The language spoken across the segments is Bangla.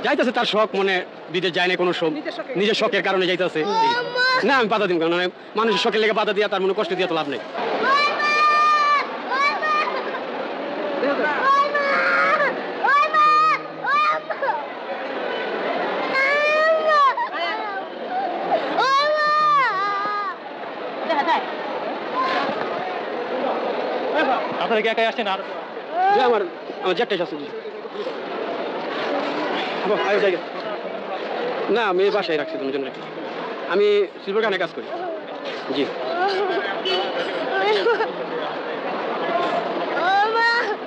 যাইতেছে তার শখ মনে বিদেশ যায় না কোনো শখ, নিজের শখের কারণে যাইতেছে। না আমি বাধা দিব কারণ মানুষের শখের লেগে বাধা দিয়া তার মনে কষ্ট দিয়া তো লাভ নেই। আপনারা কি একাই আসছেন? আর আমার আমার জ্যাকটাই আছে। না আমি বাসায় রাখছি তোমার জন্য। আমি সিলভার কানে কাজ করি। জি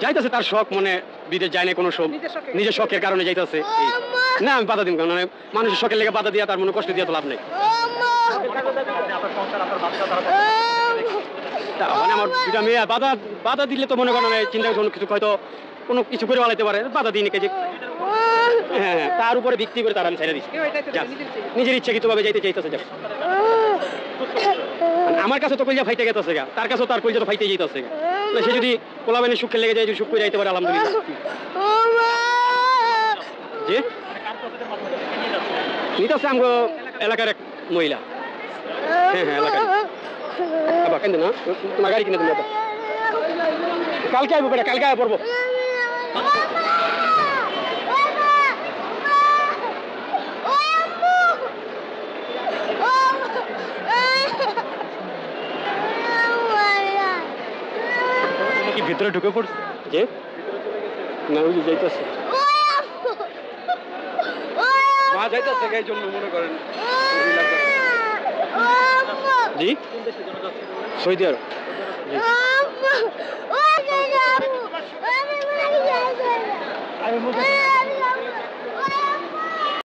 যাইতেছে তার শখ মনে বিদেশ যায় না কোনো শখ, নিজের শখের কারণে যাইতেছে। না আমি বাধা দিব কারণ মানুষের শখের লেগে বাধা দিয়া তার মনে কষ্ট দিয়া তো লাভ নেই। মানে আমার দুটা মেয়ে বাধা দিলে তো মনে করেন চিন্তা কোনো কিছু হয়তো কোনো কিছু করে বানাইতে পারে, বাধা দিই নাকি যে হ্যাঁ তার উপরে ভিত্তি করে তার আমি ছেড়ে দিচ্ছি। নিজের ইচ্ছাকৃতভাবে যাইতে চাইতেছে। আমার কাছে তো কইজা ফাইতে গেতেছে গা, তার কাছেও তার কইজা তো ফাইতে যেতেছে গা। সে যদি পোলাবেনে সুখে লেগে যায়, সুখ করে যাইতে পারে আলহামদুলিল্লাহ। জি নিতেছে আমগো এলাকার এক মহিলা। হ্যাঁ হ্যাঁ এলাকার। আবার কেন না তোমার গাড়ি কিনে তুমি কালকে আসবো বেটা, কালকে আয় পড়বো। কি ভিতরে ঢুকে পড়ছে? যে না ওই যাইতেছে মা যাইতেছে এই জন্য মনে করেন। জি সৌদি আরব। আমি